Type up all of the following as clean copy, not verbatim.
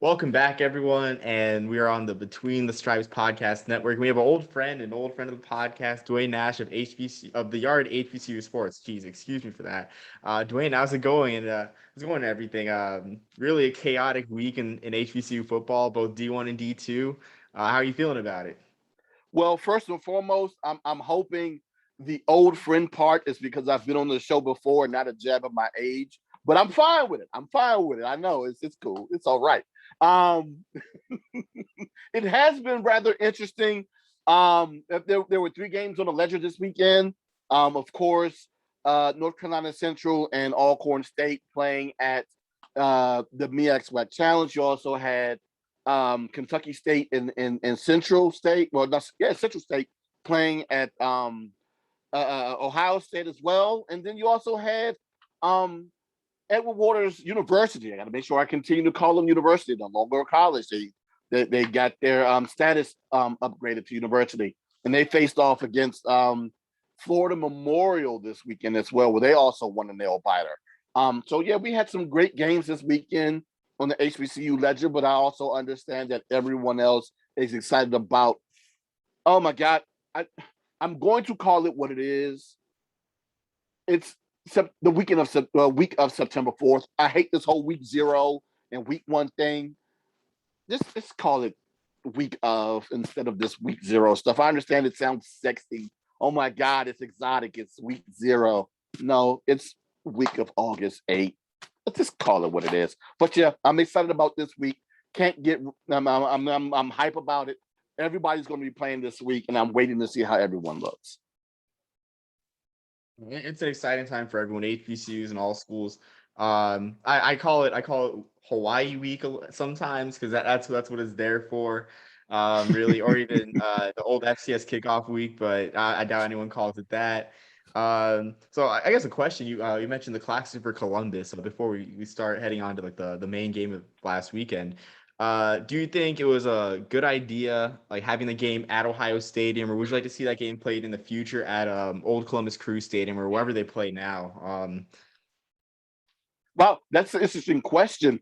Welcome back, everyone, and we are on the Between the Stripes podcast network. We have an old friend of the podcast, Duane Nash of the Yard-HBCU Sports. Jeez, excuse me for that. Duane, how's it going? And how's it going? And everything. Really a chaotic week in HBCU football, both D1 and D2. How are you feeling about it? Well, first and foremost, I'm hoping the old friend part is because I've been on the show before, not a jab of my age. But I'm fine with it. I'm fine with it. I know it's cool. It's all right. Um, it has been rather interesting. There were three games on the ledger this weekend. Of course, North Carolina Central and Alcorn State playing at the MEAC-SWAC Challenge. You also had Kentucky State and Central State. Well, Central State playing at Ohio State as well. And then you also had Edward Waters University. I got to make sure I continue to call them university, no longer a college. They got their status upgraded to university, and they faced off against Florida Memorial this weekend as well, where they also won a nail biter. So yeah, we had some great games this weekend on the HBCU ledger, but I also understand that everyone else is excited about. Oh my God, I'm going to call it what it is. It's the week of September 4th. I hate this whole week 0 and week 1 thing. Just call it week of instead of this week 0 stuff. I understand it sounds sexy. Oh my God, it's exotic. It's week 0. No, it's week of August 8th. Let's just call it what it is. But yeah, I'm excited about this week. I'm hype about it. Everybody's going to be playing this week, and I'm waiting to see how everyone looks. It's an exciting time for everyone, HBCUs and all schools. I call it Hawaii Week sometimes because that's what it's there for, really, or even the old FCS kickoff week. But I doubt anyone calls it that. So I guess a question you mentioned the Classic for Columbus. So before we start heading on to like the main game of last weekend, do you think it was a good idea, like having the game at Ohio Stadium, or would you like to see that game played in the future at Old Columbus Crew Stadium or wherever they play now? Well, that's an interesting question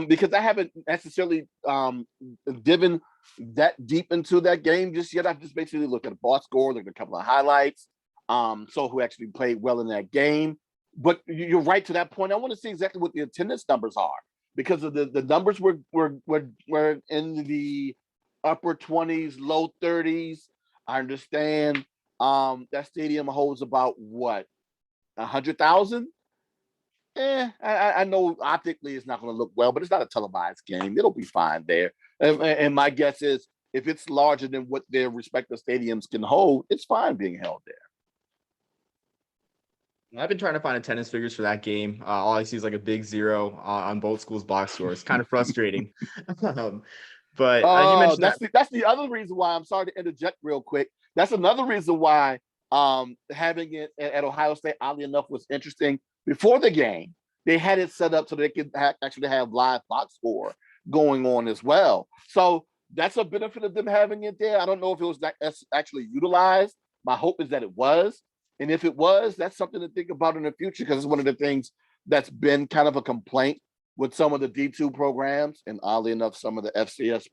because I haven't necessarily diving that deep into that game just yet. I've just basically looked at a box score, looked at a couple of highlights, so who actually played well in that game. But you're right to that point. I want to see exactly what the attendance numbers are because of the numbers were in the upper 20s, low 30s. I understand that stadium holds about what 100,000. I know optically it's not going to look well, but it's not a televised game. It'll be fine there. And my guess is if it's larger than what their respective stadiums can hold, it's fine being held there. I've been trying to find attendance figures for that game. All I see is like a big 0 on both schools' box scores. Kind of frustrating. But you mentioned that. That's the other reason why I'm sorry to interject real quick. That's another reason why having it at Ohio State, oddly enough, was interesting. Before the game, they had it set up so they could actually have live box score going on as well. So that's a benefit of them having it there. I don't know if it was actually utilized. My hope is that it was. And if it was, that's something to think about in the future because it's one of the things that's been kind of a complaint with some of the D2 programs, and oddly enough, some of the FCS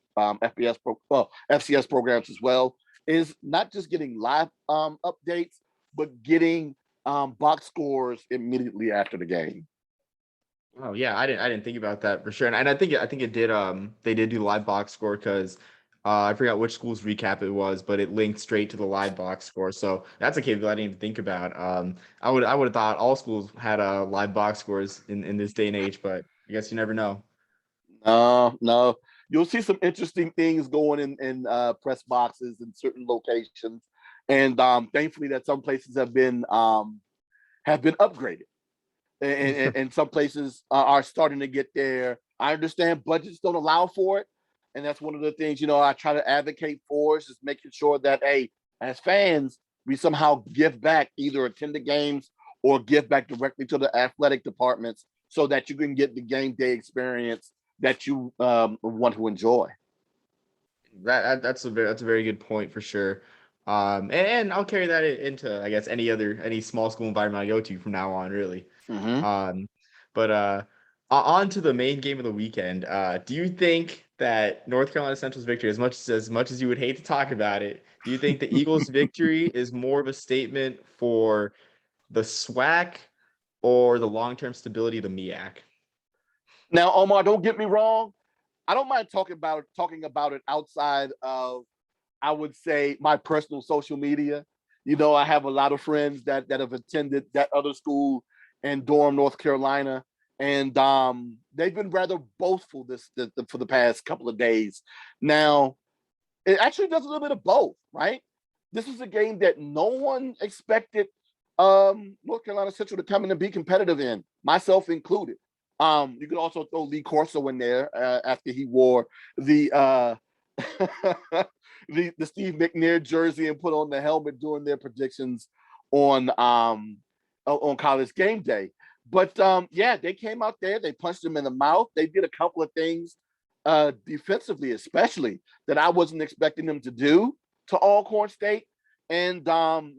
programs as well, is not just getting live updates, but getting box scores immediately after the game. Oh yeah, I didn't think about that for sure, and I think it did. They did do the live box score because I forgot which school's recap it was, but it linked straight to the live box score. So that's a capability I didn't even think about. I would have thought all schools had live box scores in this day and age, but I guess you never know. No, you'll see some interesting things going in press boxes in certain locations, and thankfully that some places have been upgraded, and some places are starting to get there. I understand budgets don't allow for it, and that's one of the things I try to advocate for is just making sure that as fans we somehow give back, either attend the games or give back directly to the athletic departments so that you can get the game day experience that you want to enjoy. That's a very good point for sure. And I'll carry that into, I guess, any small school environment I go to from now on, really. Mm-hmm. But On to the main game of the weekend. Do you think that North Carolina Central's victory, as much as you would hate to talk about it, do you think the Eagles' victory is more of a statement for the SWAC or the long-term stability of the MEAC? Now, Omar, don't get me wrong. I don't mind talking about it outside of, I would say, my personal social media. You know, I have a lot of friends that have attended that other school in Durham, North Carolina, and they've been rather boastful for the past couple of days. Now, it actually does a little bit of both, right? This is a game that no one expected North Carolina Central to come in and be competitive in, myself included. You could also throw Lee Corso in there after he wore the the Steve McNair jersey and put on the helmet during their predictions on College Game Day. But yeah, they came out there, they punched him in the mouth. They did a couple of things defensively, especially, that I wasn't expecting them to do to Alcorn State. And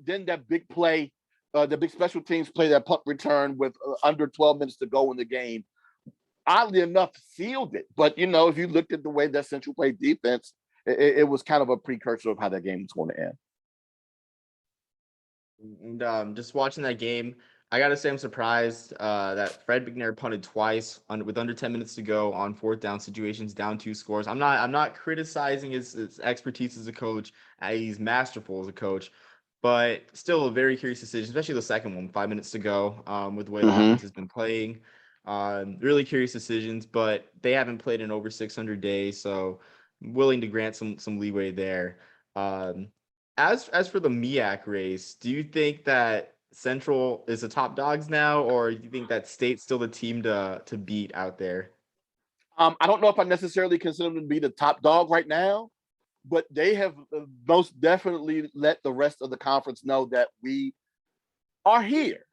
then that big play, the big special teams play, that punt return with under 12 minutes to go in the game, oddly enough, sealed it. But, you know, if you looked at the way that Central played defense, it was kind of a precursor of how that game was going to end. And just watching that game, I gotta say I'm surprised that Fred McNair punted twice with under 10 minutes to go on fourth down situations, down 2 scores. I'm not criticizing his expertise as a coach. He's masterful as a coach, but still a very curious decision, especially the second one, 5 minutes to go, with the way the offense has been playing. Really curious decisions, but they haven't played in over 600 days, so I'm willing to grant some leeway there. As for the MEAC race, do you think that Central is the top dogs now, or do you think that State's still the team to beat out there? I don't know if I necessarily consider them to be the top dog right now, but they have most definitely let the rest of the conference know that we are here.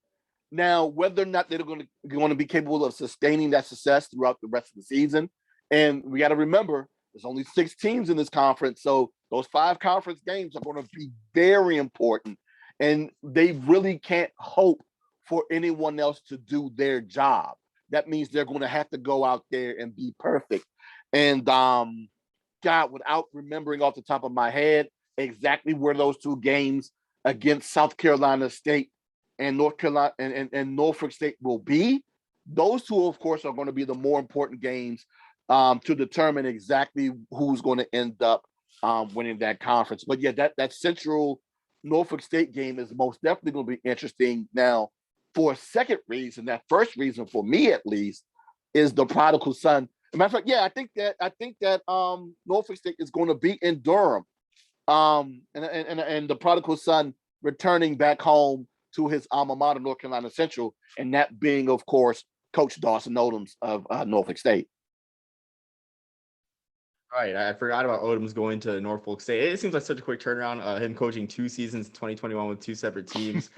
Now, whether or not they're going to be capable of sustaining that success throughout the rest of the season, and we got to remember, there's only 6 teams in this conference, so those 5 conference games are going to be very important, and they really can't hope for anyone else to do their job. That means they're going to have to go out there and be perfect. And God, without remembering off the top of my head exactly where those 2 games against South Carolina State and North Carolina and Norfolk State will be, those 2, of course, are going to be the more important games to determine exactly who's going to end up winning that conference. But yeah, that Central Norfolk State game is most definitely going to be interesting. Now, for a second reason, that first reason for me at least is the prodigal son. As a matter of fact, yeah, I think that Norfolk State is going to be in Durham, and the prodigal son returning back home to his alma mater, North Carolina Central, and that being, of course, Coach Dawson Odoms of Norfolk State. Right, I forgot about Odoms going to Norfolk State. It seems like such a quick turnaround. Him coaching 2 seasons in 2021 with 2 separate teams.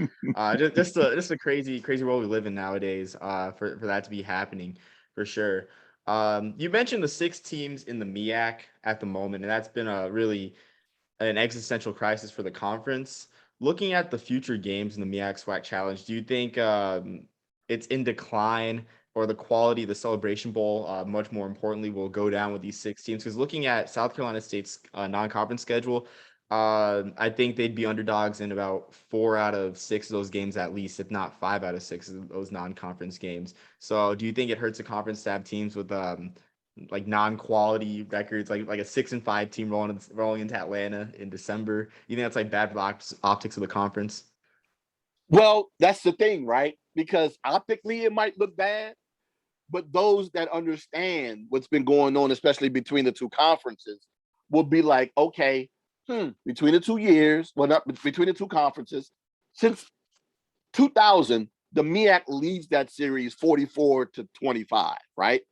Just a crazy world we live in nowadays. For that to be happening, for sure. You mentioned the 6 teams in the MEAC at the moment, and that's been really an existential crisis for the conference. Looking at the future games in the MEAC-SWAC Challenge, do you think it's in decline, or the quality of the Celebration Bowl, much more importantly, will go down with these 6 teams? Because looking at South Carolina State's non-conference schedule, I think they'd be underdogs in about 4 out of 6 of those games at least, if not 5 out of 6 of those non-conference games. So do you think it hurts the conference to have teams with like non-quality records, like a 6-5 team rolling into Atlanta in December? You think that's like bad for the optics of the conference? Well, that's the thing, right? Because optically it might look bad, but those that understand what's been going on, especially between the 2 conferences, will be like, okay, between the 2 years, well, not between the 2 conferences, since 2000, the MEAC leads that series 44-25, right?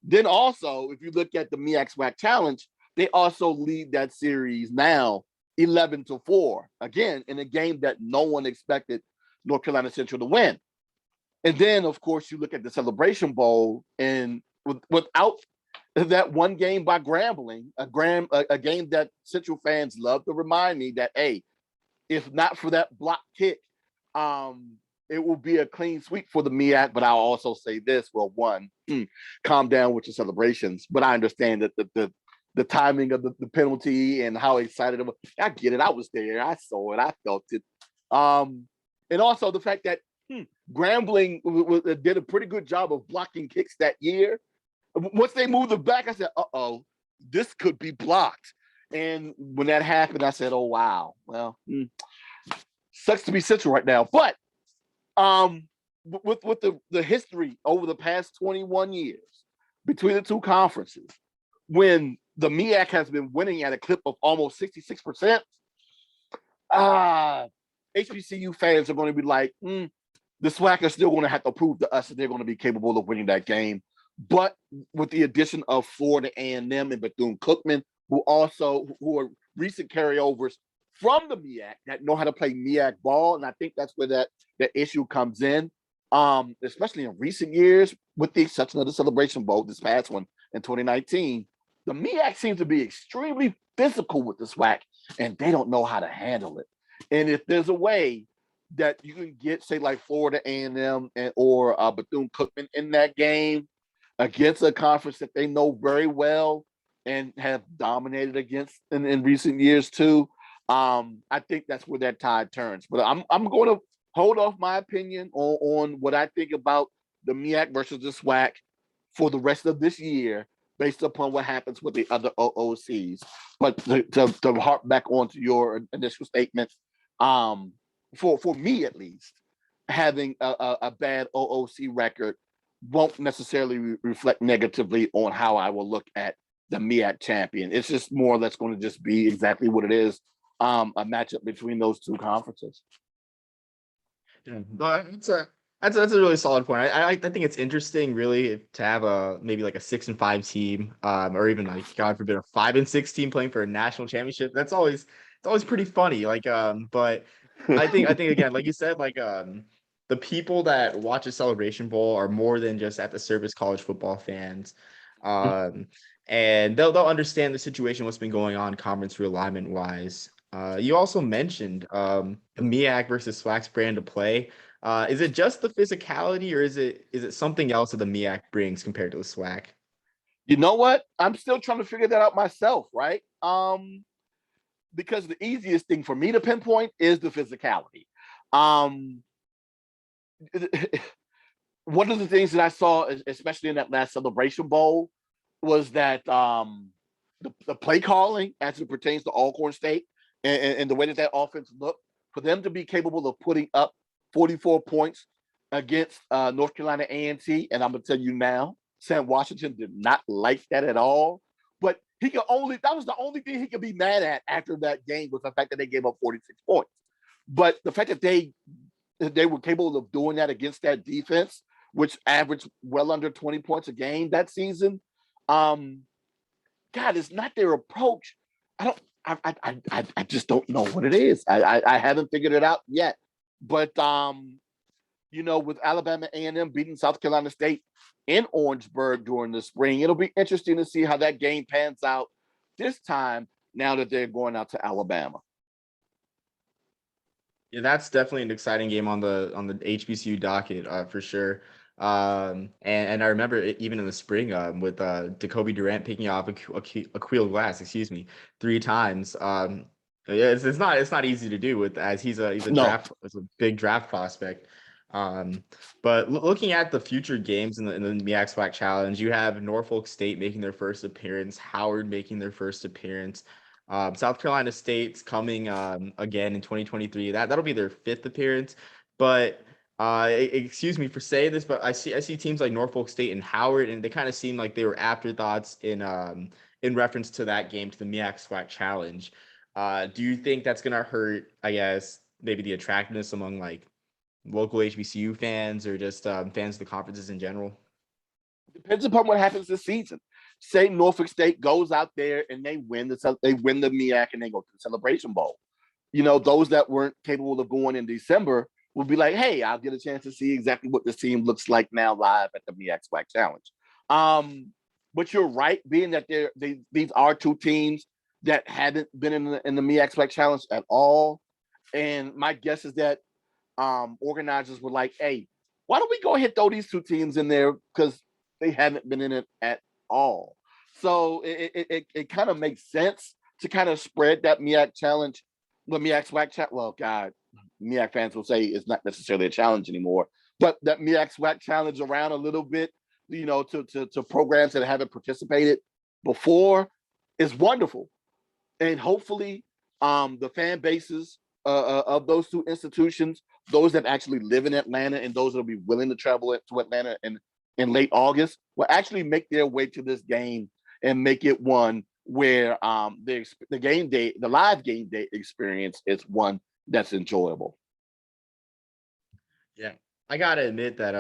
Then also, if you look at the MEAC-SWAC Challenge, they also lead that series now 11-4, again, in a game that no one expected North Carolina Central to win. And then, of course, you look at the Celebration Bowl, and without that one game by Grambling, a game that Central fans love to remind me that, hey, if not for that block kick it will be a clean sweep for the MEAC, but I'll also say this: well, one, calm down with your celebrations. But I understand that the timing of the penalty and how excited I was. I get it. I was there. I saw it. I felt it. And also the fact that Grambling did a pretty good job of blocking kicks that year. Once they moved it back, I said, "Uh-oh, this could be blocked." And when that happened, I said, "Oh wow, well, sucks to be Central right now." But with the history over the past 21 years between the two conferences, when the MEAC has been winning at a clip of almost 66%, HBCU fans are going to be like, the SWAC are still going to have to prove to us that they're going to be capable of winning that game. But with the addition of Florida A&M and Bethune-Cookman, who are recent carryovers from the MEAC that know how to play MEAC ball, and I think that's where that issue comes in, especially in recent years, with the exception of the Celebration Bowl, this past one in 2019. The MEAC seems to be extremely physical with the SWAC, and they don't know how to handle it. And if there's a way that you can get, say, like Florida A&M or Bethune-Cookman in that game against a conference that they know very well and have dominated against in recent years too, I think that's where that tide turns. But I'm going to hold off my opinion on what I think about the MEAC versus the SWAC for the rest of this year, based upon what happens with the other OOCs. But to harp back onto your initial statement, for me at least, having a bad OOC record won't necessarily reflect negatively on how I will look at the MEAC champion. It's just more or less going to just be exactly what it is, a matchup between those two conferences. Yeah, but that's a really solid point. I think it's interesting, really, to have maybe like a 6-5 team, or even like, God forbid, a 5-6 team playing for a national championship. It's always pretty funny. But I think again, like you said, the people that watch a Celebration Bowl are more than just at the service college football fans. And they'll understand the situation, what's been going on conference realignment wise. You also mentioned the MEAC versus SWAC's brand of play. Is it just the physicality, or is it something else that the MEAC brings compared to the SWAC? You know what? I'm still trying to figure that out myself, right? Because the easiest thing for me to pinpoint is the physicality. One of the things that I saw, especially in that last Celebration Bowl, was that the play calling as it pertains to Alcorn State and the way that offense looked, for them to be capable of putting up 44 points against North Carolina A&T, and I'm going to tell you now, Sam Washington did not like that at all. But that was the only thing he could be mad at after that game, was the fact that they gave up 46 points. But the fact that they were capable of doing that against that defense, which averaged well under 20 points a game that season, God, it's not their approach. I just don't know what it is. I haven't figured it out yet. But with Alabama A&M beating South Carolina State in Orangeburg during the spring, it'll be interesting to see how that game pans out this time, now that they're going out to Alabama. Yeah, that's definitely an exciting game on the HBCU docket, for sure. And I remember even in the spring, with Jacoby Durant picking off Aqeel Glass, 3 times. Yeah, it's not easy to do, as he's a big draft prospect. But looking at the future games in the MEAC-SWAC Challenge, you have Norfolk State making their first appearance, Howard making their first appearance. South Carolina State's coming again in 2023. That'll be their 5th appearance. But excuse me for saying this, but I see teams like Norfolk State and Howard, and they kind of seem like they were afterthoughts in reference to that game, to the MEAC-SWAC Challenge. Do you think that's gonna hurt, I guess, maybe the attractiveness among like local HBCU fans, or just fans of the conferences in general? Depends upon what happens this season. Say Norfolk State goes out there and they win the MEAC and they go to the Celebration Bowl. Those that weren't capable of going in December will be like, hey, I'll get a chance to see exactly what this team looks like now live at the MEAC-SWAC Challenge. But you're right, being that these are 2 teams that haven't been in the MEAC-SWAC Challenge at all. And my guess is that organizers were like, hey, why don't we go ahead and throw these two teams in there because they haven't been in it at all. So it kind of makes sense to kind of spread that MEAC challenge, the MEAC-SWAC challenge. Well, God, MEAC fans will say it's not necessarily a challenge anymore, but that MEAC-SWAC challenge around a little bit, to programs that haven't participated before is wonderful. And hopefully the fan bases of those two institutions, those that actually live in Atlanta and those that will be willing to travel to Atlanta in late August, will actually make their way to this game and make it one where the game day, the live game day experience is one that's enjoyable. Yeah, I gotta admit that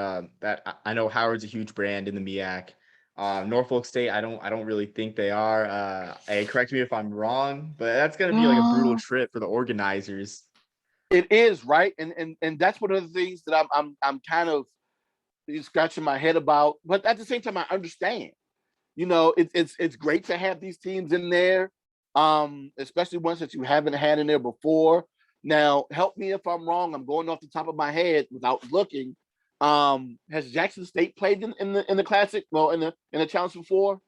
I know Howard's a huge brand in the MEAC. Norfolk State, I don't really think they are. Hey, correct me if I'm wrong, but that's gonna be like a brutal trip for the organizers. It is, right, and that's one of the things that I'm kind of scratching my head about. But at the same time, I understand. It's great to have these teams in there, especially ones that you haven't had in there before. Now, help me if I'm wrong. I'm going off the top of my head without looking. Has Jackson State played in the classic? Well, in the challenge before?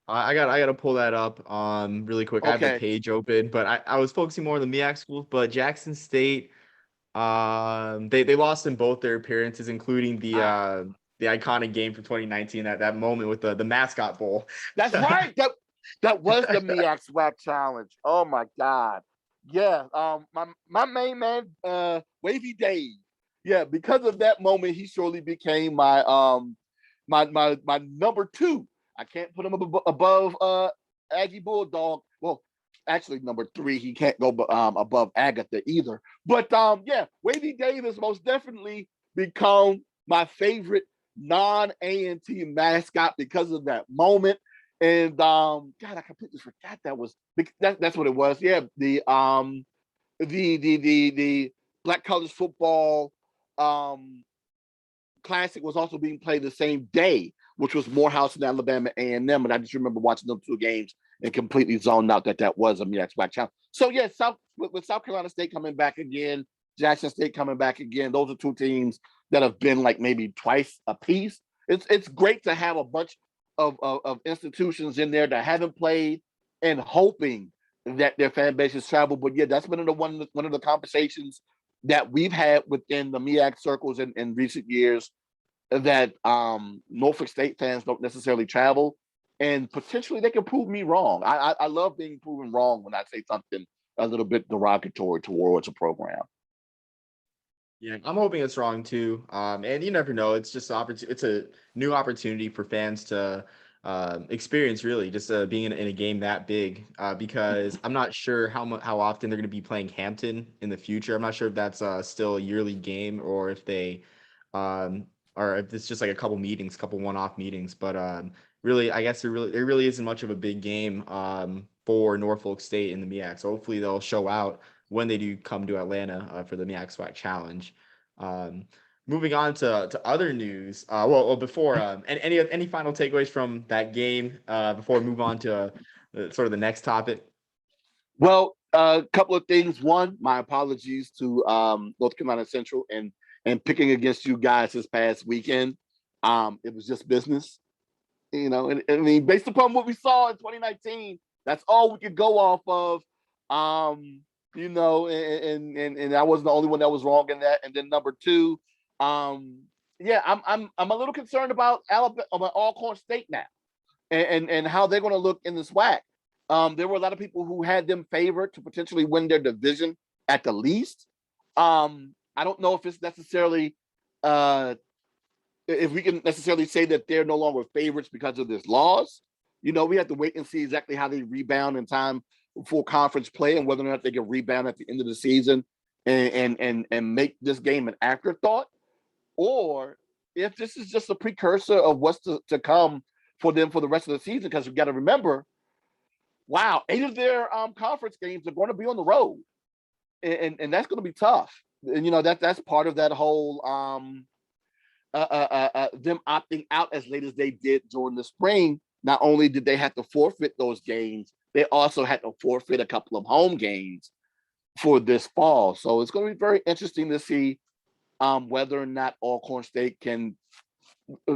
I got to pull that up really quick. I have the Okay. page open, but I was focusing more on the MEAC schools. But Jackson State, they lost in both their appearances, including the iconic game from 2019, that moment with the mascot bowl. That's right. That was the MEAC-SWAC challenge. Oh my God. Yeah. My main man, Wavy Dave. Yeah, because of that moment, he surely became my number two. I can't put him above Aggie Bulldog. Well, actually number three. He can't go above Agatha either. But yeah, Wavy Davis most definitely become my favorite non-A&T mascot because of that moment. And God, I completely forgot that's what it was. Yeah, the Black College Football Classic was also being played the same day, which was Morehouse and Alabama A&M. And I just remember watching those two games and completely zoned out that was a MEAC-SWAC challenge. So yeah, with South Carolina State coming back again, Jackson State coming back again, those are two teams that have been like maybe twice a piece. It's great to have a bunch of institutions in there that haven't played and hoping that their fan bases travel. But yeah, that's been one of the conversations that we've had within the MEAC circles in recent years, that Norfolk State fans don't necessarily travel, and potentially they can prove me wrong. I love being proven wrong when I say something a little bit derogatory towards a program. Yeah, I'm hoping it's wrong too. And you never know. It's just it's a new opportunity for fans to experience really just being in a game that big. Because I'm not sure how often they're going to be playing Hampton in the future. I'm not sure if that's still a yearly game or if they or if it's just like a couple one-off meetings. But really, I guess there really isn't much of a big game for Norfolk State in the MEAC. So hopefully they'll show out when they do come to Atlanta for the MEAC-SWAC challenge. Moving on to other news. Well, before any final takeaways from that game before we move on to sort of the next topic. Well, a couple of things. One, my apologies to North Carolina Central and picking against you guys this past weekend. It was just business, and I mean, based upon what we saw in 2019, that's all we could go off of. And I wasn't the only one that was wrong in that. And then number two, yeah, I'm a little concerned about Alabama, about Alcorn State now, and how they're going to look in the SWAC. There were a lot of people who had them favored to potentially win their division at the least. I don't know if it's necessarily if we can necessarily say that they're no longer favorites because of this loss. We have to wait and see exactly how they rebound in time for conference play and whether or not they can rebound at the end of the season and make this game an afterthought, or if this is just a precursor of what's to come for them for the rest of the season. Because we've got to remember, wow, 8 of their conference games are going to be on the road, and that's going to be tough. And that's part of that whole them opting out as late as they did during the spring. Not only did they have to forfeit those games, they also had to forfeit a couple of home games. for this fall. So it's going to be very interesting to see whether or not Alcorn State can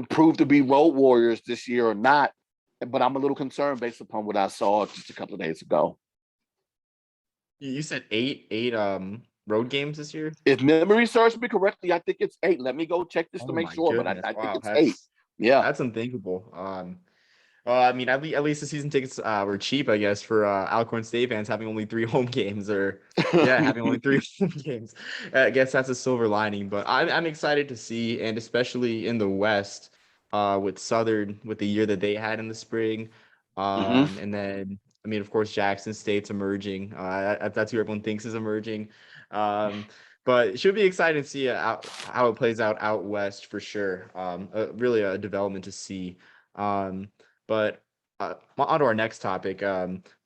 prove to be road warriors this year or not. But I'm a little concerned based upon what I saw just a couple of days ago. You said eight road games this year? If memory serves me correctly, I think it's 8. Let me go check this to Oh make my sure, but goodness. I think Wow. it's 8. Yeah. That's unthinkable. I mean, at least the season tickets were cheap, I guess, for Alcorn State fans having only 3 home games, or yeah, having only 3 home games. I guess that's a silver lining, but I'm excited to see, and especially in the West, with Southern, with the year that they had in the spring, Mm-hmm. and then I mean, of course, Jackson State's emerging. That's who everyone thinks is emerging. Um, but it should be exciting to see how it plays out west for sure. Really a development to see. But on to our next topic,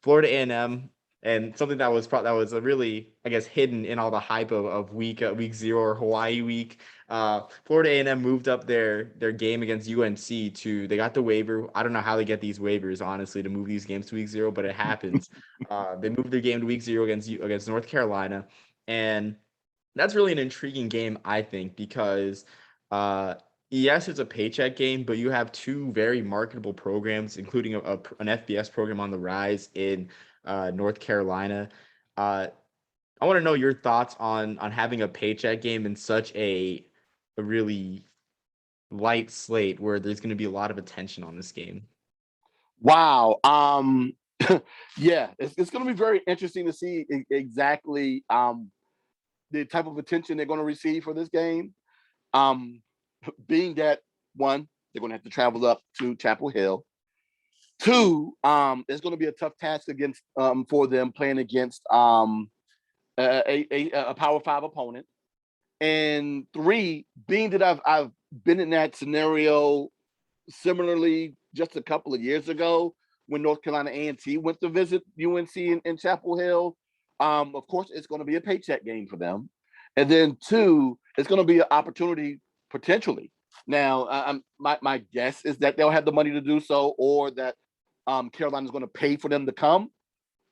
Florida A&M, and something that was a really, I guess, hidden in all the hype of week 0 or Hawaii week. Florida A&M moved up their game against UNC to, they got the waiver. I don't know how they get these waivers, honestly, to move these games to week 0, but it happens. They moved their game to week 0 against North Carolina, and that's really an intriguing game, I think, because yes, it's a paycheck game, but you have 2 very marketable programs, including an FBS program on the rise in North Carolina. I want to know your thoughts on having a paycheck game in such a really light slate where there's going to be a lot of attention on this game. Wow. Yeah, it's going to be very interesting to see exactly the type of attention they're going to receive for this game. Being that, one, they're going to have to travel up to Chapel Hill. 2, it's going to be a tough task against for them playing against a Power 5 opponent. And 3, being that I've been in that scenario similarly just a couple of years ago when North Carolina A&T went to visit UNC in Chapel Hill. Of course, it's going to be a paycheck game for them. And then 2, it's going to be an opportunity potentially. Now, my guess is that they'll have the money to do so, or that Carolina's going to pay for them to come.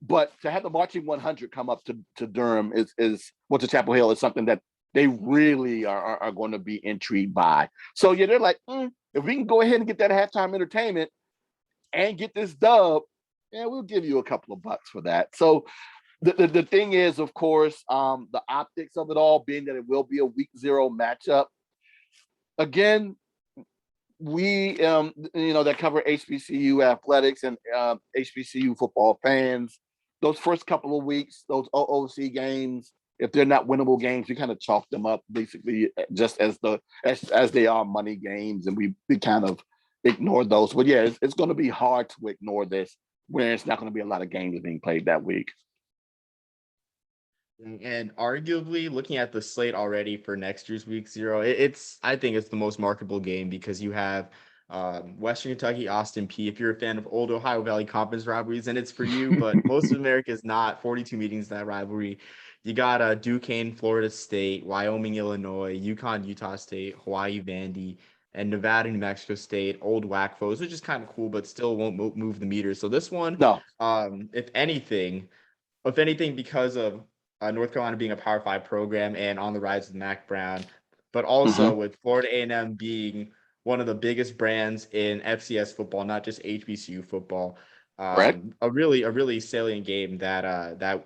But to have the marching 100 come up to Durham to Chapel Hill is something that they really are going to be intrigued by. So yeah, they're like, if we can go ahead and get that halftime entertainment and get this dub, yeah, we'll give you a couple of bucks for that. So the thing is, of course, the optics of it all being that it will be a week 0 matchup. Again, we that cover HBCU athletics and HBCU football fans, those first couple of weeks, those OOC games, if they're not winnable games, we kind of chalk them up basically just as they are money games, and we kind of ignore those. But yeah, it's going to be hard to ignore this where it's not going to be a lot of games being played that week. And arguably, looking at the slate already for next year's week 0, I think it's the most marketable game because you have Western Kentucky, Austin Peay. If you're a fan of old Ohio Valley Conference rivalries, then it's for you. But most of America is not. 42 meetings in that rivalry. You got Duquesne, Florida State, Wyoming, Illinois, UConn, Utah State, Hawaii, Vandy, and Nevada, New Mexico State. Old WAC foes, which is kind of cool, but still won't move the meter. So this one, No. if anything, because of North Carolina being a Power 5 program and on the rise with Mac Brown, but also with Florida A&M being one of the biggest brands in FCS football, not just HBCU football. Correct. A really salient game that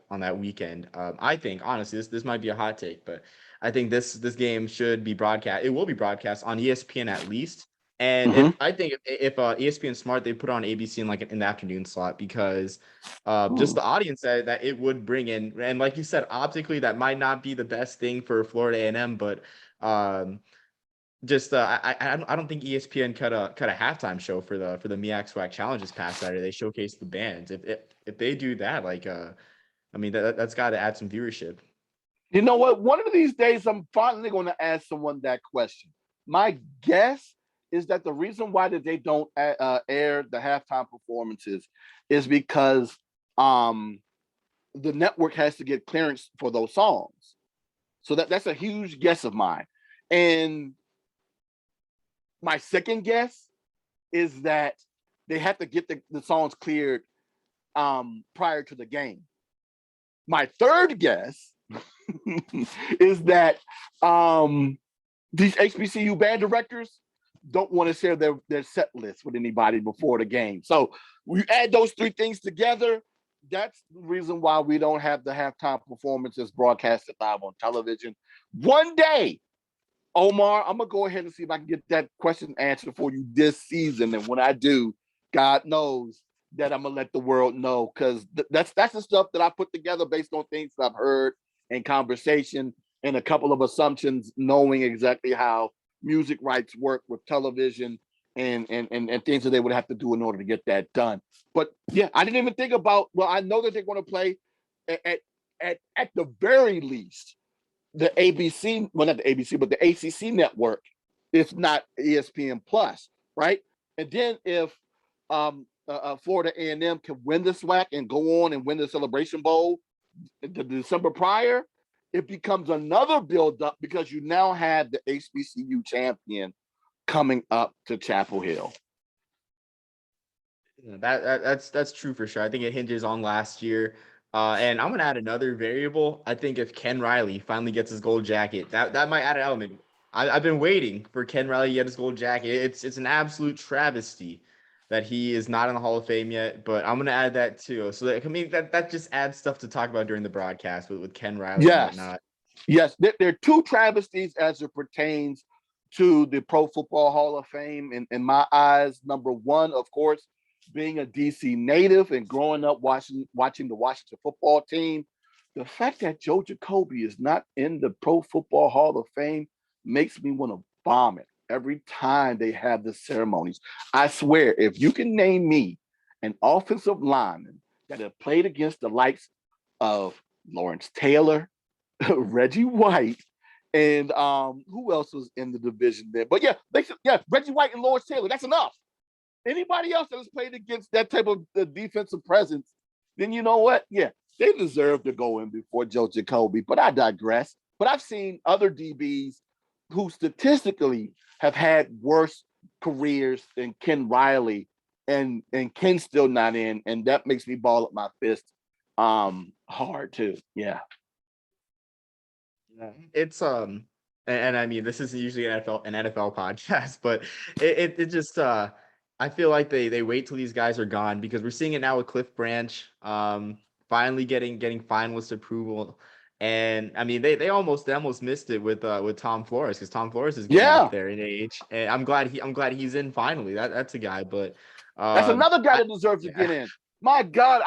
on that weekend. I think honestly, this might be a hot take, but I think this game should be broadcast. It will be broadcast on ESPN at least. And if ESPN smart, they put on ABC in the afternoon slot, because just the audience that it would bring in, and like you said, optically that might not be the best thing for Florida A&M, but I don't think ESPN cut a halftime show for the MEAC-SWAC challenges past Saturday. They showcased the bands. If they do that, I mean that's got to add some viewership. You know what? One of these days, I'm finally going to ask someone that question. My guess is that the reason why that they don't air the halftime performances is because the network has to get clearance for those songs. So that's a huge guess of mine. And my second guess is that they have to get the songs cleared prior to the game. My third guess is that these HBCU band directors don't want to share their set list with anybody before the game. So we add those three things together. That's the reason why we don't have the halftime performances broadcasted live on television. One day, Omar, I'm going to go ahead and see if I can get that question answered for you this season. And when I do, God knows that I'm going to let the world know, because that's the stuff that I put together based on things that I've heard in conversation and a couple of assumptions, knowing exactly how music rights work with television and things that they would have to do in order to get that done. But yeah, I didn't even think about, well, I know that they're going to play at the very least the ABC, well, not the ABC, but the ACC network, if not ESPN Plus, right? And then if Florida A&M can win the SWAC and go on and win the Celebration Bowl the December prior, it becomes another build-up because you now have the HBCU champion coming up to Chapel Hill. That's true for sure. I think it hinges on last year. And I'm gonna add another variable. I think if Ken Riley finally gets his gold jacket, that might add an element. I've been waiting for Ken Riley to get his gold jacket. It's an absolute travesty that he is not in the Hall of Fame yet, but I'm gonna add that too. So that just adds stuff to talk about during the broadcast with Ken Riley and whatnot. Yes, there are two travesties as it pertains to the Pro Football Hall of Fame. In my eyes, number one, of course, being a DC native and growing up watching the Washington football team, the fact that Joe Jacoby is not in the Pro Football Hall of Fame makes me want to vomit every time they have the ceremonies. I swear, if you can name me an offensive lineman that have played against the likes of Lawrence Taylor, Reggie White, and who else was in the division there? But yeah, Reggie White and Lawrence Taylor, that's enough. Anybody else that has played against that type of defensive presence, then you know what? Yeah, they deserve to go in before Joe Jacoby. But I digress. But I've seen other DBs who statistically have had worse careers than Ken Riley, and Ken's still not in, and that makes me ball up my fist hard too. Yeah. It's and I mean, this isn't usually an NFL podcast, but it just I feel like they wait till these guys are gone, because we're seeing it now with Cliff Branch finally getting finalist approval. And I mean, they almost missed it with Tom Flores, because Tom Flores is getting up there in age, and I'm glad he's in finally. That's a guy, but that's another guy that deserves to get in. My God,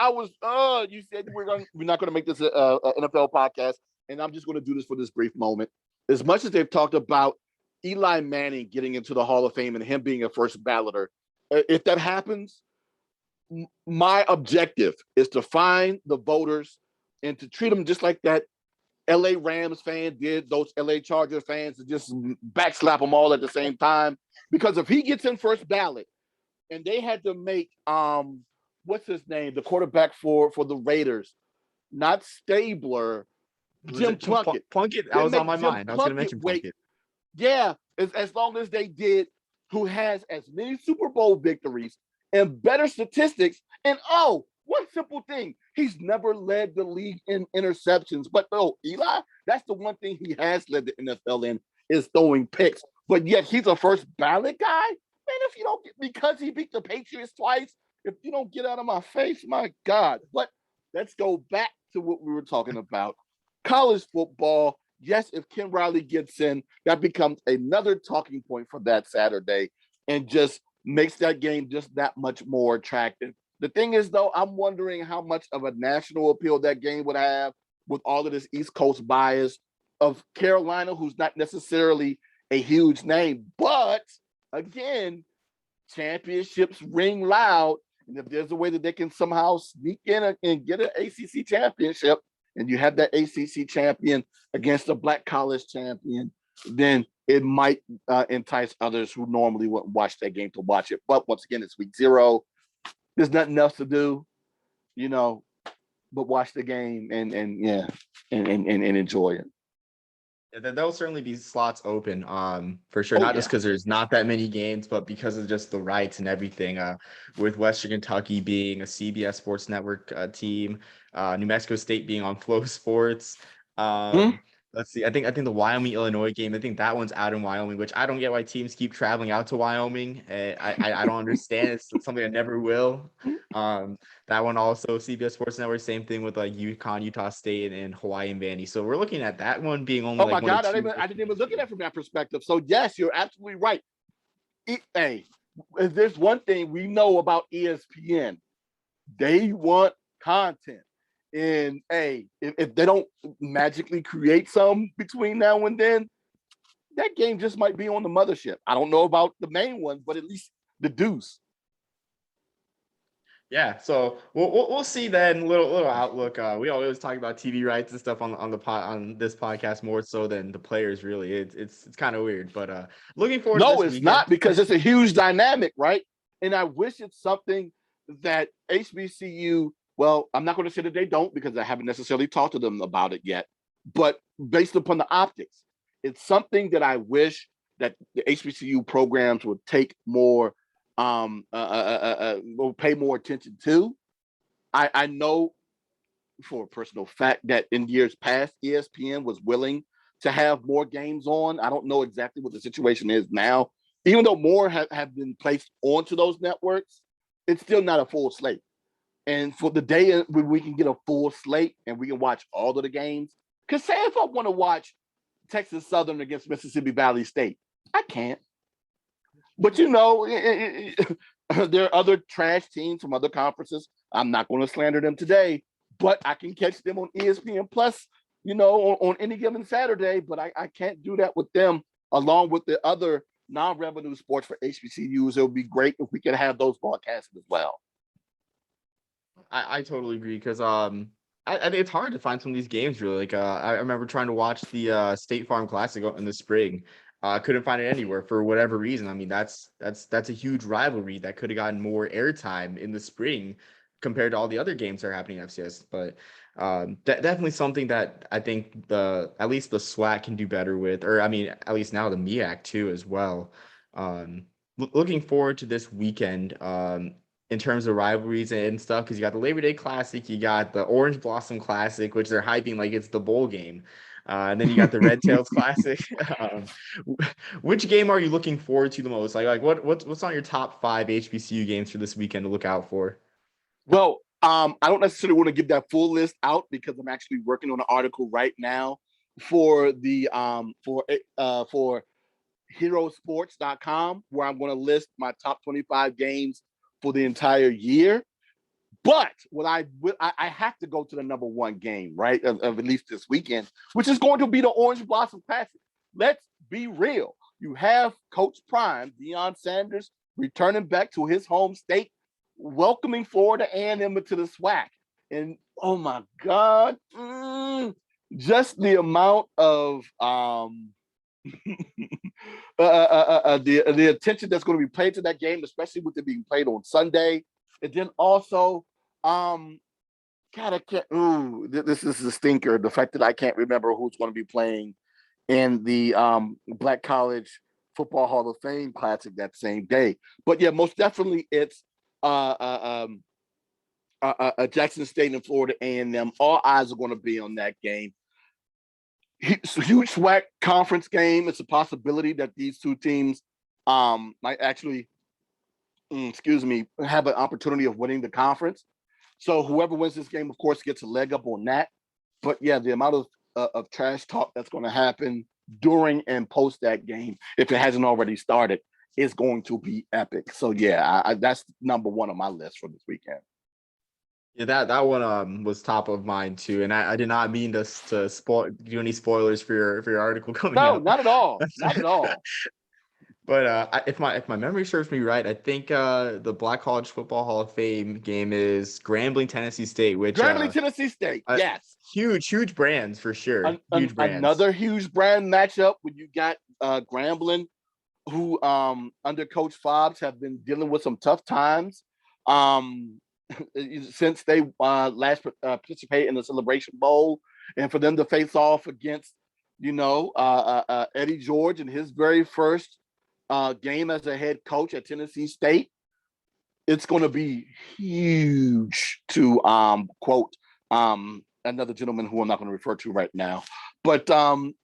you said we're not gonna make this a NFL podcast, and I'm just gonna do this for this brief moment. As much as they've talked about Eli Manning getting into the Hall of Fame and him being a first balloter, if that happens, my objective is to find the voters and to treat them just like that LA Rams fan did those LA Chargers fans, and just backslap them all at the same time. Because if he gets in first ballot, and they had to make what's his name, the quarterback for the Raiders, not Stabler, Jim Plunkett. Plunkett, that was on my mind. I was going to mention Plunkett. Yeah, as long as they did, who has as many Super Bowl victories and better statistics. And one simple thing, he's never led the league in interceptions. But Eli, that's the one thing he has led the NFL in, is throwing picks. But yet he's a first ballot guy. Man, if you don't, because he beat the Patriots twice, if you don't get out of my face, my God. But let's go back to what we were talking about. College football, yes, if Ken Riley gets in, that becomes another talking point for that Saturday and just makes that game just that much more attractive. The thing is, though, I'm wondering how much of a national appeal that game would have with all of this East Coast bias of Carolina, who's not necessarily a huge name. But, again, championships ring loud. And if there's a way that they can somehow sneak in and get an ACC championship, and you have that ACC champion against a black college champion, then it might entice others who normally wouldn't watch that game to watch it. But once again, it's week 0. There's nothing else to do, but watch the game and enjoy it. There'll certainly be slots open, for sure. Oh Not just yeah. because there's not that many games, but because of just the rights and everything. With Western Kentucky being a CBS Sports Network team, New Mexico State being on Flow Sports. Hmm? Let's see. I think the Wyoming Illinois game. I think that one's out in Wyoming, which I don't get why teams keep traveling out to Wyoming. I don't understand. It's something I never will. Um, that one also CBS Sports Network, same thing with like UConn, Utah State, and Hawaii and Vandy. So we're looking at that one being only Oh like my one of God, two. I didn't even look at it from that perspective. So yes, you're absolutely right. Hey, if there's one thing we know about ESPN, they want content. And hey, if they don't magically create some between now and then, that game just might be on the mothership. I don't know about the main ones, but at least the Deuce. Yeah, so we'll see then. Little outlook. We always talk about TV rights and stuff on the pod on this podcast more so than the players. Really, it's kind of weird. But looking forward to No, this it's weekend. not, because it's a huge dynamic, right? And I wish it's something that HBCU, well, I'm not going to say that they don't because I haven't necessarily talked to them about it yet, but based upon the optics, it's something that I wish that the HBCU programs would take more, will pay more attention to. I know for a personal fact that in years past, ESPN was willing to have more games on. I don't know exactly what the situation is now. Even though more have been placed onto those networks, it's still not a full slate. And for the day when we can get a full slate and we can watch all of the games, because say if I want to watch Texas Southern against Mississippi Valley State, I can't. But you know, there are other trash teams from other conferences. I'm not going to slander them today, but I can catch them on ESPN Plus, you know, on any given Saturday. But I can't do that with them along with the other non-revenue sports for HBCUs. It would be great if we could have those broadcasted as well. I totally agree because I think it's hard to find some of these games really. Like I remember trying to watch the State Farm Classic in the spring. Couldn't find it anywhere for whatever reason. I mean, that's a huge rivalry that could have gotten more airtime in the spring compared to all the other games that are happening in FCS. But definitely something that I think at least the SWAC can do better with, or I mean, at least now the MEAC too as well. Looking forward to this weekend. In terms of rivalries and stuff, because you got the Labor Day Classic, you got the Orange Blossom Classic, which they're hyping like it's the bowl game, and then you got the Red Tails Classic. Which game are you looking forward to the most? Like what's on your top 5 HBCU games for this weekend to look out for? Well, I don't necessarily want to give that full list out because I'm actually working on an article right now for the for herosports.com where I'm going to list my top 25 games for the entire year. But what I have to go to the number one game, right, of at least this weekend, which is going to be the Orange Blossom Classic. Let's be real. You have Coach Prime, Deion Sanders, returning back to his home state, welcoming Florida A&M to the SWAC. And oh my God, just the amount of the attention that's going to be paid to that game, especially with it being played on Sunday. And then also, God, I can't. This is a stinker. The fact that I can't remember who's going to be playing in the Black College Football Hall of Fame Classic that same day. But yeah, most definitely it's Jackson State and Florida A&M. All eyes are going to be on that game. It's a huge SWAC conference game. It's a possibility that these two teams might actually, have an opportunity of winning the conference. So whoever wins this game, of course, gets a leg up on that. But yeah, the amount of trash talk that's going to happen during and post that game, if it hasn't already started, is going to be epic. So yeah, that's number one on my list for this weekend. Yeah, that one was top of mind too, and I did not mean to do any spoilers for your article coming No, up. not at all. Not at all. But if my memory serves me right, I think the Black College Football Hall of Fame game is Grambling, Tennessee State, which Grambling, Tennessee State. Yes. huge brands for sure. Huge brands. Another huge brand matchup when you got Grambling, who under Coach Fobbs have been dealing with some tough times since they last participated in the Celebration Bowl, and for them to face off against Eddie George in his very first game as a head coach at Tennessee State. It's going to be huge to quote another gentleman who I'm not going to refer to right now. But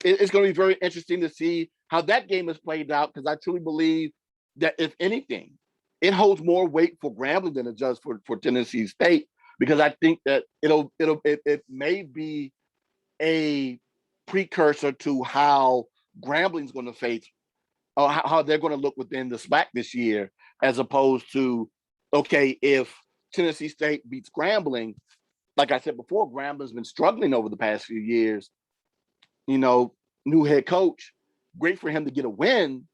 it's going to be very interesting to see how that game is played out, because I truly believe that if anything, it holds more weight for Grambling than it does for Tennessee State, because I think that it may be a precursor to how Grambling's going to face, or how they're going to look within the SWAC this year, as opposed to, okay, if Tennessee State beats Grambling, like I said before, Grambling's been struggling over the past few years. New head coach, great for him to get a win,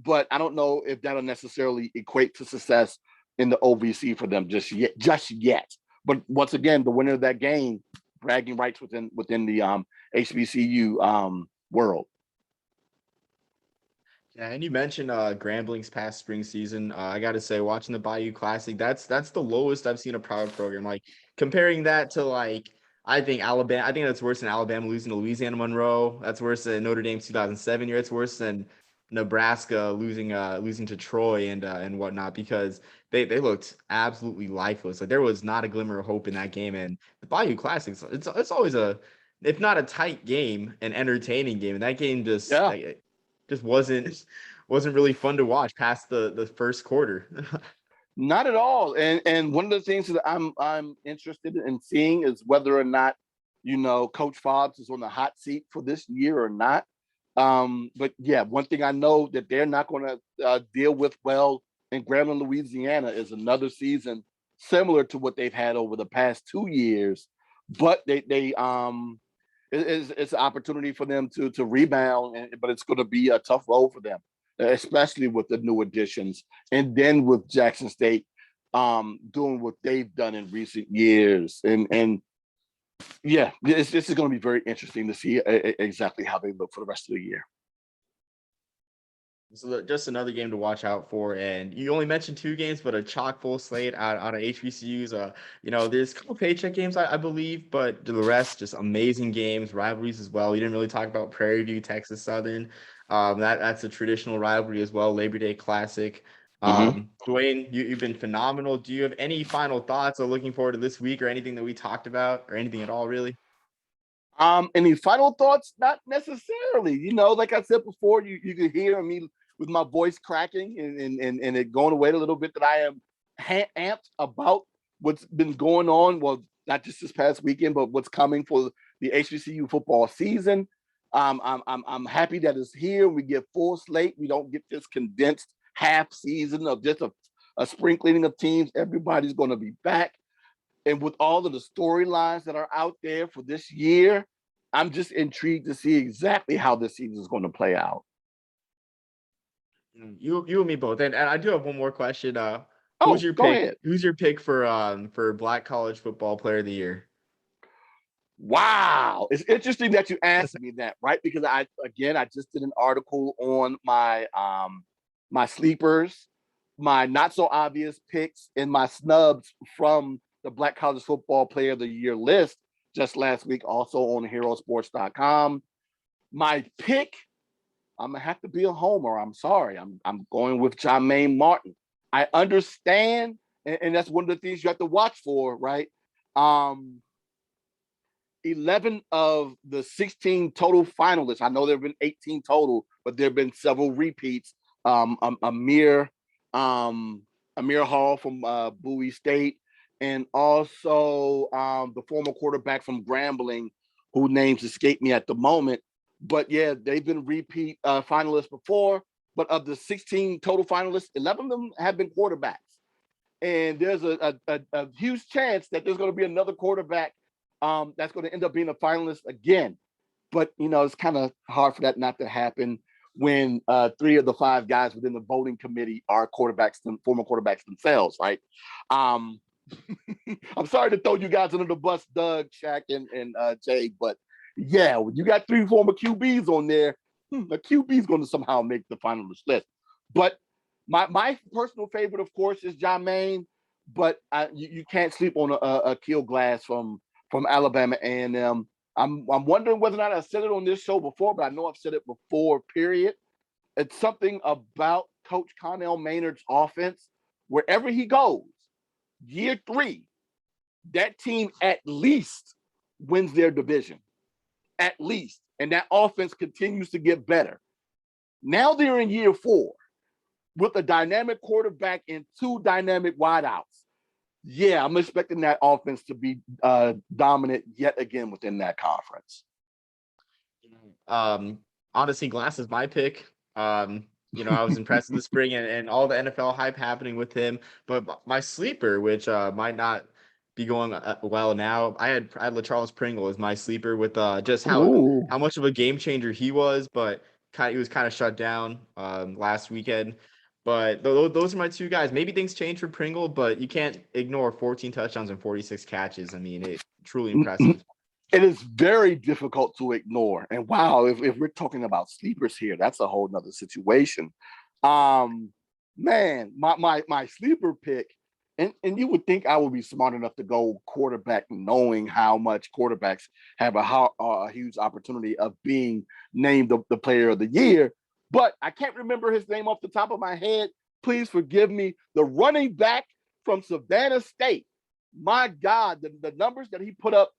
but I don't know if that'll necessarily equate to success in the OVC for them just yet. But once again, the winner of that game, bragging rights within the HBCU world. Yeah, and you mentioned Grambling's past spring season. I got to say, watching the Bayou Classic, that's the lowest I've seen a private program. Like, comparing that to, like, I think Alabama. I think that's worse than Alabama losing to Louisiana Monroe. That's worse than Notre Dame's 2007 year. It's worse than Nebraska losing to Troy and whatnot, because they looked absolutely lifeless. Like, there was not a glimmer of hope in that game. And the Bayou Classics, it's always if not a tight game, an entertaining game. And that game just wasn't really fun to watch past the first quarter. Not at all. And one of the things that I'm interested in seeing is whether or not, Coach Fobbs is on the hot seat for this year or not. But yeah, one thing I know that they're not going to deal with well in Grambling, Louisiana, is another season similar to what they've had over the past 2 years. But it's an opportunity for them to rebound, but it's going to be a tough road for them, especially with the new additions, and then with Jackson State doing what they've done in recent years. And yeah, this is going to be very interesting to see exactly how they look for the rest of the year. So just another game to watch out for. And you only mentioned 2 games, but a chock full slate out of HBCUs. There's a couple paycheck games, I believe, but the rest just amazing games, rivalries as well. We didn't really talk about Prairie View, Texas Southern. That's a traditional rivalry as well, Labor Day Classic. Duane, you've been phenomenal. Do you have any final thoughts or looking forward to this week, or anything that we talked about, or anything at all, really? Any final thoughts? Not necessarily. Like I said before, you can hear me with my voice cracking and it going away a little bit, that I am amped about what's been going on. Well, not just this past weekend, but what's coming for the HBCU football season. I'm happy that it's here. We get full slate. We don't get this condensed half season of just a sprinkling of teams. Everybody's going to be back. And with all of the storylines that are out there for this year, I'm just intrigued to see exactly how this season is going to play out. You and me both. And I do have one more question. Who's your pick? Ahead. Who's your pick for Black College Football Player of the Year? Wow, it's interesting that you asked me that, right? Because I just did an article on my my sleepers, my not so obvious picks, and my snubs from the Black College Football Player of the Year list just last week, also on herosports.com. My pick, I'm gonna have to be a homer. I'm sorry. I'm going with Jermaine Martin. I understand, and that's one of the things you have to watch for, right? 11 of the 16 total finalists. I know there have been 18 total, but there have been several repeats. Amir Hall from Bowie State, and also the former quarterback from Grambling, who names escape me at the moment. But yeah, they've been repeat finalists before. But of the 16 total finalists, 11 of them have been quarterbacks. And there's a huge chance that there's going to be another quarterback that's going to end up being a finalist again. But, it's kind of hard for that not to happen when 3 of the 5 guys within the voting committee are former quarterbacks themselves, right? I'm sorry to throw you guys under the bus, Doug, Shaq, and Jay, but yeah, when you got 3 former QBs on there, the QB is going to somehow make the finalist list. But my personal favorite, of course, is Jermaine, but you can't sleep on a Kill Glass from Alabama A&M. I'm wondering whether or not I said it on this show before, but I know I've said it before, period. It's something about Coach Connell Maynard's offense. Wherever he goes, year 3, that team at least wins their division. At least. And that offense continues to get better. Now they're in year 4 with a dynamic quarterback and 2 dynamic wideouts. Yeah, I'm expecting that offense to be dominant yet again within that conference. Honestly, Glass is my pick. I was impressed in the spring and all the NFL hype happening with him. But my sleeper, which might not be going well now, I had LaCharles Pringle as my sleeper with just how much of a game changer he was, but he was kind of shut down last weekend. But those are my 2 guys. Maybe things change for Pringle, but you can't ignore 14 touchdowns and 46 catches. I mean, it's truly impressive. It is very difficult to ignore. And wow, if we're talking about sleepers here, that's a whole nother situation. Man, my sleeper pick, and you would think I would be smart enough to go quarterback, knowing how much quarterbacks have a huge opportunity of being named the player of the year. But I can't remember his name off the top of my head. Please forgive me. The running back from Savannah State. My God, the numbers that he put up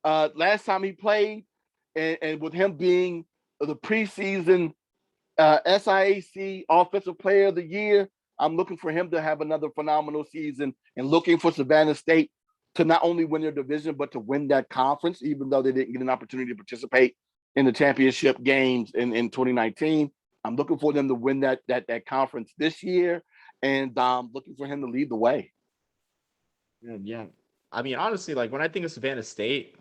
last time he played, and with him being the preseason SIAC Offensive Player of the Year, I'm looking for him to have another phenomenal season and looking for Savannah State to not only win their division, but to win that conference, even though they didn't get an opportunity to participate in the championship games in 2019. I'm looking for them to win that conference this year, and looking for him to lead the way. Yeah. I mean, honestly, like when I think of Savannah State,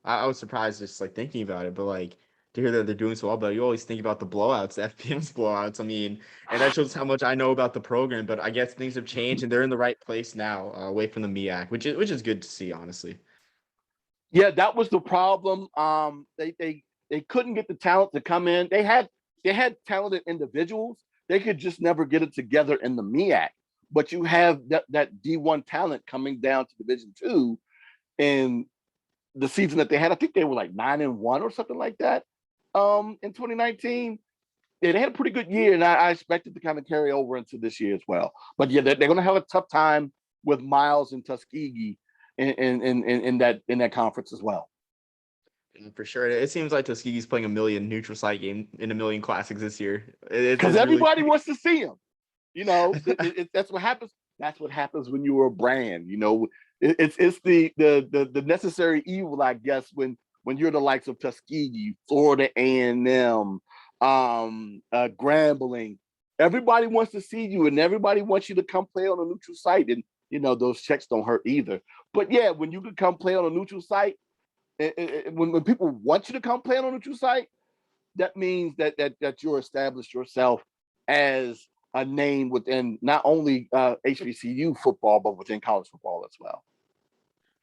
I was surprised just like thinking about it, but like to hear that they're doing so well. But you always think about the blowouts, the FPM's blowouts. I mean, and that shows how much I know about the program. But I guess things have changed, and they're in the right place now, away from the MEAC, which is good to see, honestly. Yeah, that was the problem. They couldn't get the talent to come in. They had talented individuals. They could just never get it together in the MEAC. But you have that D1 talent coming down to Division II, and the season that they had, I think they were like 9-1 or something like that. In 2019, yeah, they had a pretty good year, and I expect it to kind of carry over into this year as well. But yeah, they're going to have a tough time with Miles and Tuskegee in that conference as well. For sure, it seems like Tuskegee's playing a million neutral site game in a million classics this year. Because everybody wants to see him. That's what happens. That's what happens when you're a brand. It's the necessary evil, I guess, when you're the likes of Tuskegee, Florida A&M, Grambling. Everybody wants to see you, and everybody wants you to come play on a neutral site. And those checks don't hurt either. But yeah, when you can come play on a neutral site, when people want you to come play on a neutral site, that means that you're established yourself as a name within not only HBCU football, but within college football as well.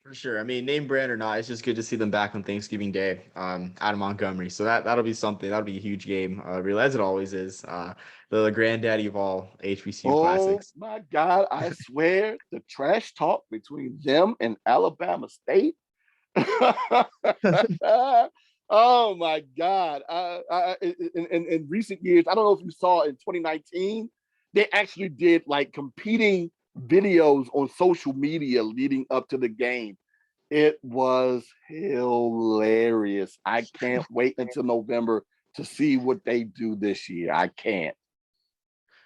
For sure. I mean, name brand or not, it's just good to see them back on Thanksgiving Day out of Montgomery. So that'll be something. That'll be a huge game, really, as it always is. The granddaddy of all HBCU classics. Oh, my God. I swear the trash talk between them and Alabama State. Oh, my God. In recent years, I don't know if you saw in 2019, they actually did like competing videos on social media leading up to the game. It was hilarious. I can't wait until November to see what they do this year. I can't.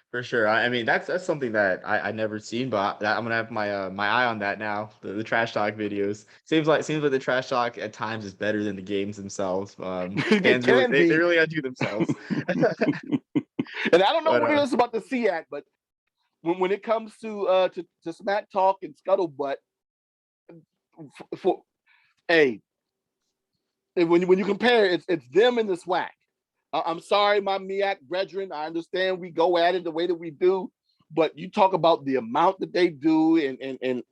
For sure. I mean, that's something that I never seen, but I'm gonna have my my eye on that now. The trash talk videos. Seems like the trash talk at times is better than the games themselves. Fans they really undo themselves. And I don't know what it is about the SEAC, but when it comes to smack talk and scuttlebutt, when you compare it, it's them and the SWAC. I'm sorry, my MEAC brethren. I understand we go at it the way that we do, but you talk about the amount that they do, and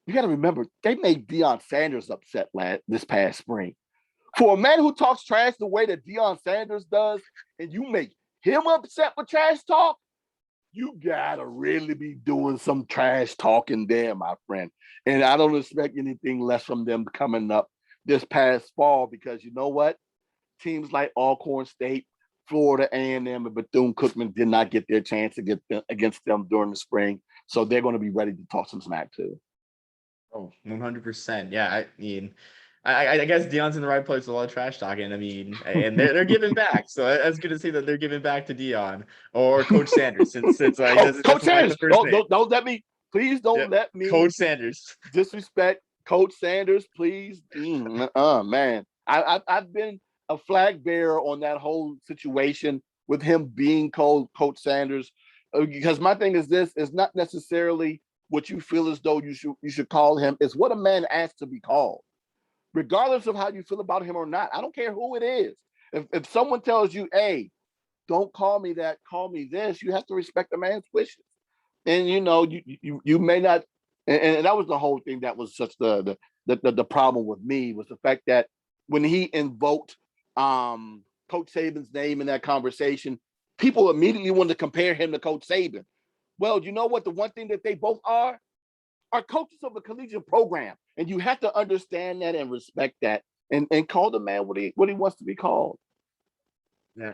you got to remember they made Deion Sanders upset this past spring. For a man who talks trash the way that Deion Sanders does, and you make him upset with trash talk, you gotta really be doing some trash talking there, my friend. And I don't expect anything less from them coming up this past fall, because you know what? Teams like Alcorn State, Florida A&M, and Bethune-Cookman did not get their chance to get against them during the spring. So they're going to be ready to talk some smack too. Oh, 100%. Yeah, I mean, I guess Dion's in the right place with a lot of trash talking. I mean, and they're giving back. So that's good to see that they're giving back to Dion or Coach Sanders, since he doesn't Coach like the Sanders. first name. Don't let me, please don't Yeah, let me Coach Sanders. disrespect Coach Sanders, please. Man, I've been a flag bearer on that whole situation with him being called Coach Sanders, because my thing is this: is not necessarily what you feel as though you should call him. It's what a man asks to be called, regardless of how you feel about him or not. I don't care who it is. If someone tells you, "Hey, don't call me that, call me this," you have to respect the man's wishes. And you may not. And that was the whole thing that was such the problem with me, was the fact that when he invoked Coach Saban's name in that conversation, people immediately wanted to compare him to Coach Saban. Well, you know what? The one thing that they both are coaches of a collegiate program, and you have to understand that and respect that, and call the man what he wants to be called. Yeah,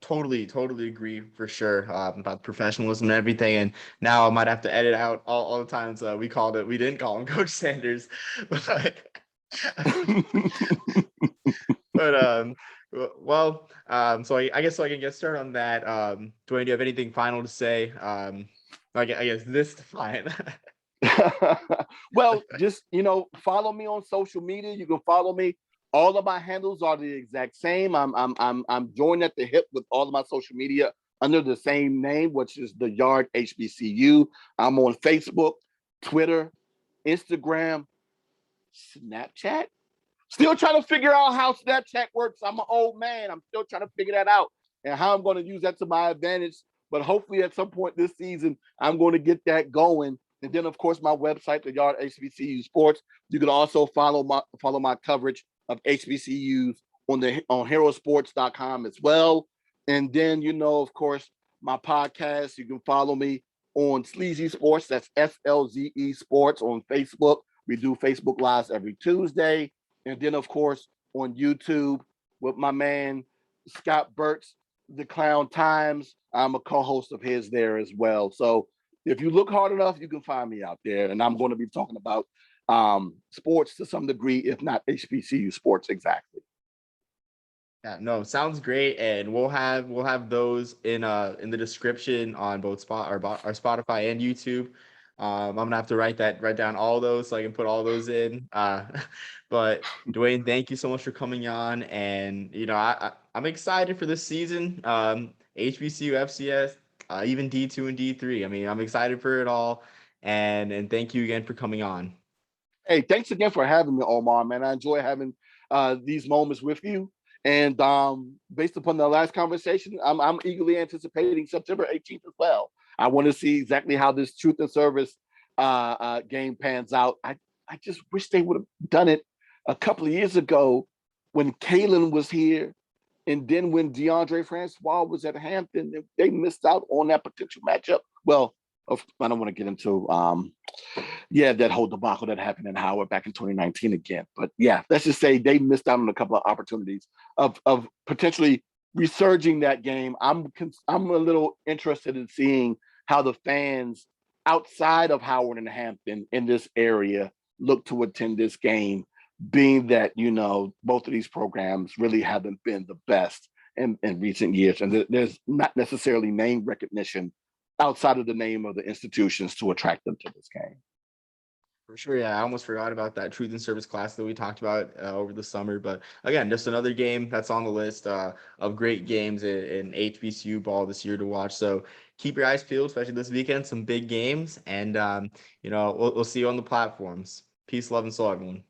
totally agree for sure, about professionalism and everything. And now I might have to edit out all the times we didn't call him Coach Sanders, but so I guess so I can get started on that. Duane, do you have anything final to say? I guess this fine. Well, just follow me on social media. You can follow me. All of my handles are the exact same. I'm joined at the hip with all of my social media under the same name, which is the Yard-HBCU. I'm on Facebook, Twitter, Instagram, Snapchat. Still trying to figure out how Snapchat works. I'm an old man. I'm still trying to figure that out and how I'm going to use that to my advantage. But hopefully at some point this season, I'm going to get that going. And then, of course, my website, the Yard-HBCU Sports. You can also follow my coverage of HBCUs on herosports.com as well. And then, of course, my podcast, you can follow me on SLZE Sports. That's SLZE Sports on Facebook. We do Facebook Lives every Tuesday. And then, of course, on YouTube with my man, Scott Burt's The Clown Times. I'm a co-host of his there as well. So if you look hard enough, you can find me out there. And I'm going to be talking about sports to some degree, if not HBCU sports exactly. Yeah, no, sounds great, and we'll have those in the description on both our Spotify and YouTube. I'm gonna have to write down all those so I can put all those in. But Duane, thank you so much for coming on, and I'm excited for this season. HBCU, FCS, even D2 and D3. I mean, I'm excited for it all, and thank you again for coming on. Hey, thanks again for having me, Omar, man. I enjoy having these moments with you. And based upon the last conversation, I'm eagerly anticipating September 18th as well. I want to see exactly how this Truth and Service game pans out. I just wish they would have done it a couple of years ago when Kalen was here, and then when DeAndre Francois was at Hampton. They missed out on that potential matchup. Well, I don't want to get into that whole debacle that happened in Howard back in 2019 again. But yeah, let's just say they missed out on a couple of opportunities of potentially resurging that game. I'm a little interested in seeing how the fans outside of Howard and Hampton in this area look to attend this game, being that both of these programs really haven't been the best in recent years, and there's not necessarily name recognition outside of the name of the institutions to attract them to this game. For sure, yeah. I almost forgot about that Truth and Service class that we talked about over the summer. But again, just another game that's on the list of great games in HBCU ball this year to watch. So keep your eyes peeled, especially this weekend. Some big games, and we'll see you on the platforms. Peace, love, and soul, everyone.